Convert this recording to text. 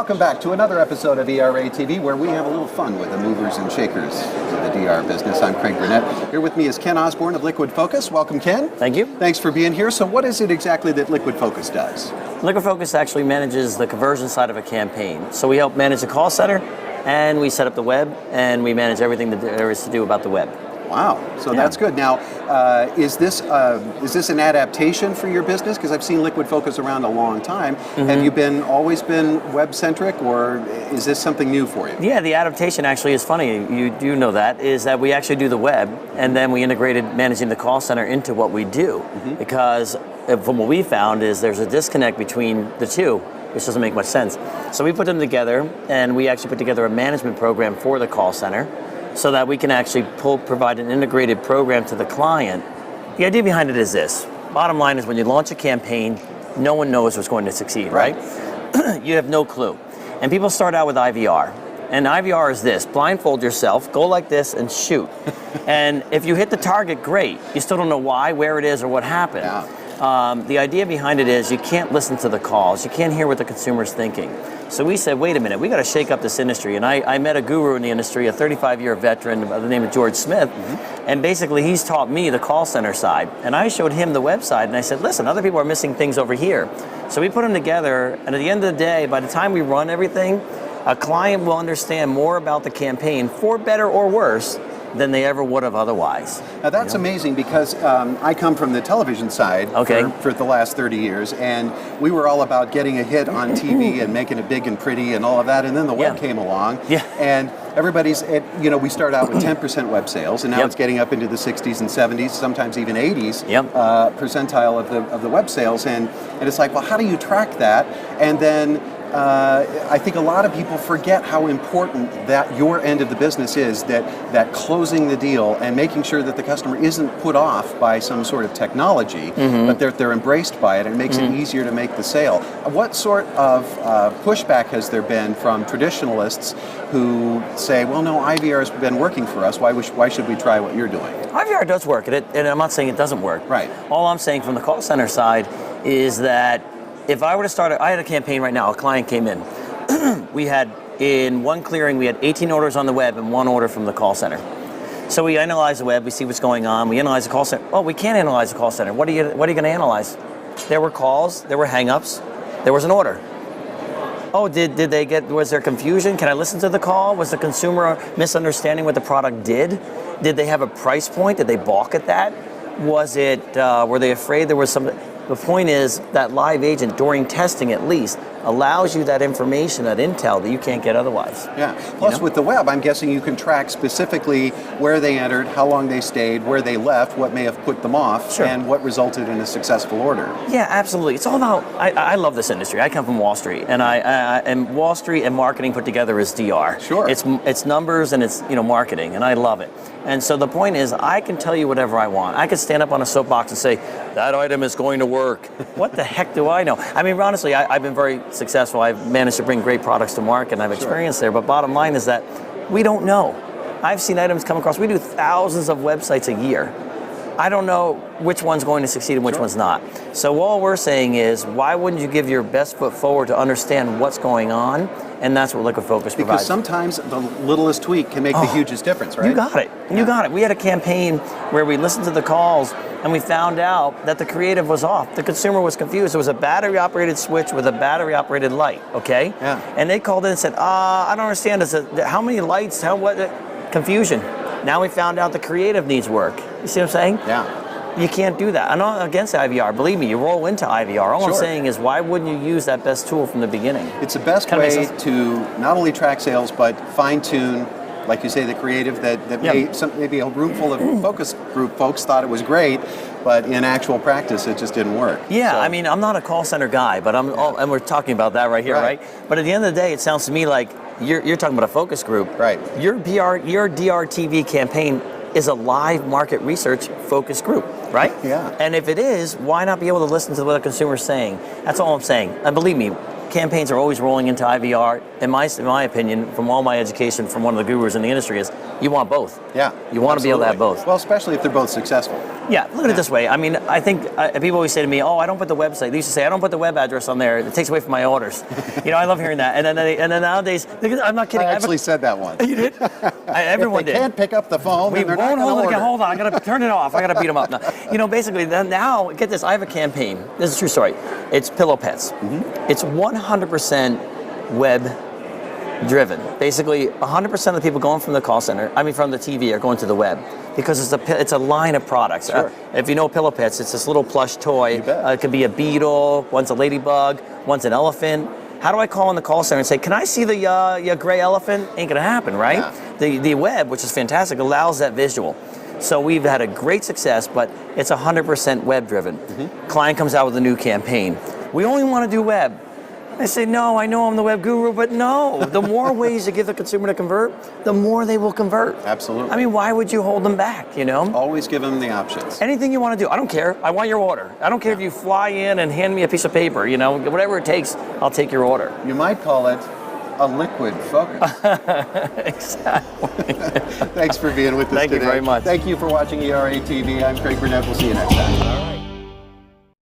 Welcome back to another episode of ERAtv, where we have a little fun with the movers and shakers of the DR business. I'm Craig Burnett. Here with me is Ken Osborn of LiquidFocus. Welcome, Ken. Thank you. Thanks for being here. So what is it exactly that LiquidFocus does? LiquidFocus actually manages the conversion side of a campaign. So we help manage the call center, and we set up the web, and we manage everything that there is to do about the web. Wow, so that's good. Now, is this an adaptation for your business? Because I've seen LiquidFocus around a long time. Mm-hmm. Have you always been web-centric, or is this something new for you? Yeah, the adaptation actually is funny. You do know that, is that we actually do the web, and then we integrated managing the call center into what we do. Mm-hmm. Because from what we found is there's a disconnect between the two, which doesn't make much sense. So we put them together, and we actually put together a management program for the call center, so that we can actually provide an integrated program to the client. The idea behind it is this. Bottom line is when you launch a campaign, no one knows what's going to succeed, right? You have no clue. And people start out with IVR. And IVR is this: blindfold yourself, go like this, and shoot. And if you hit the target, great. You still don't know why, where it is, or what happened. Yeah. The idea behind it is you can't listen to the calls. You can't hear what the consumer's thinking. So we said, wait a minute, we got to shake up this industry. And I met a guru in the industry, a 35-year veteran by the name of George Smith. Mm-hmm. And basically he's taught me the call center side. And I showed him the website, and I said, listen, other people are missing things over here. So we put them together, and at the end of the day, by the time we run everything, a client will understand more about the campaign, for better or worse, than they ever would have otherwise. Now that's amazing, because I come from the television side for the last 30 years, and we were all about getting a hit on TV and making it big and pretty and all of that, and then the web came along, and everybody's, we started out with 10% web sales, and now it's getting up into the 60s and 70s, sometimes even 80s percentile of the web sales, and it's like, well, how do you track that? And then I think a lot of people forget how important that your end of the business is, that closing the deal and making sure that the customer isn't put off by some sort of technology, but they're embraced by it, and it makes it easier to make the sale. What sort of pushback has there been from traditionalists who say, well, no, IVR has been working for us, why should we try what you're doing? IVR does work, and I'm not saying it doesn't work. Right. All I'm saying from the call center side is that if I were to start, I had a campaign right now, a client came in. We had, in one clearing, we had 18 orders on the web and 1 order from the call center. So we analyze the web, we see what's going on, we analyze the call center. Well, we can't analyze the call center. What are you going to analyze? There were calls, there were hang-ups, there was an order. Oh, was there confusion? Can I listen to the call? Was the consumer misunderstanding what the product did? Did they have a price point? Did they balk at that? Was it, were they afraid there was some? The point is that live agent, during testing at least, allows you that information, that intel that you can't get otherwise. Yeah. Plus, with the web, I'm guessing you can track specifically where they entered, how long they stayed, where they left, what may have put them off, and what resulted in a successful order. Yeah, absolutely. It's all about. I love this industry. I come from Wall Street, and and Wall Street and marketing put together is DR. Sure. It's numbers and it's marketing, and I love it. And so the point is, I can tell you whatever I want. I could stand up on a soapbox and say, that item is going to work. What the heck do I know? I mean, honestly, I've been very successful. I've managed to bring great products to market, and I've experienced there. But bottom line is that we don't know. I've seen items come across. We do thousands of websites a year. I don't know which one's going to succeed and which one's not. So all we're saying is, why wouldn't you give your best foot forward to understand what's going on? And that's what LiquidFocus provides. Because sometimes the littlest tweak can make the hugest difference, right? You got it. You got it. We had a campaign where we listened to the calls, and we found out that the creative was off. The consumer was confused. It was a battery-operated switch with a battery-operated light, okay? Yeah. And they called in and said, I don't understand. How many lights? Confusion. Now we found out the creative needs work. You see what I'm saying? Yeah. You can't do that. I'm not against IVR. Believe me, you roll into IVR. All I'm saying is, why wouldn't you use that best tool from the beginning? It's the best way to not only track sales, but fine-tune, like you say, the creative that maybe a room full of focus group folks thought it was great, but in actual practice, it just didn't work. Yeah, so, I mean, I'm not a call center guy, but and we're talking about that right here, right? But at the end of the day, it sounds to me like you're talking about a focus group. Right. Your DRTV campaign is a live market research focus group, right? Yeah. And if it is, why not be able to listen to what the consumer's saying? That's all I'm saying. And believe me, campaigns are always rolling into IVR. In my opinion, from all my education from one of the gurus in the industry, is you want both. Yeah. You want to be able to have both. Well, especially if they're both successful. Yeah, look at it this way. I mean, I think people always say to me, "Oh, I don't put the website." They used to say, "I don't put the web address on there. It takes away from my orders." I love hearing that. And then nowadays, I'm not kidding. I actually said that once. You did? Everyone if they did. can't pick up the phone, We then they're not won't going to hold it order. again. Hold on, I gotta turn it off. I gotta beat them up. No. Basically, now get this. I have a campaign. This is a true story. It's Pillow Pets. It's 100% web driven. Basically, 100% of the people going from the call center, from the TV, are going to the web because it's a line of products. Sure. If you know Pillow Pets, it's this little plush toy. You bet. It could be a beetle, one's a ladybug, one's an elephant. How do I call in the call center and say, "Can I see the your gray elephant?" Ain't gonna happen, right? Yeah. The web, which is fantastic, allows that visual. So we've had a great success, but it's 100% web driven. Client comes out with a new campaign. We only want to do web. I say, no, I know I'm the web guru, but no. The more ways to give the consumer to convert, the more they will convert. Absolutely. Why would you hold them back, Always give them the options. Anything you want to do. I don't care. I want your order. I don't care if you fly in and hand me a piece of paper, whatever it takes, I'll take your order. You might call it a liquid focus. Exactly. Thanks for being with us today. Thank you very much. Thank you for watching ERAtv. I'm Craig Burnett. We'll see you next time.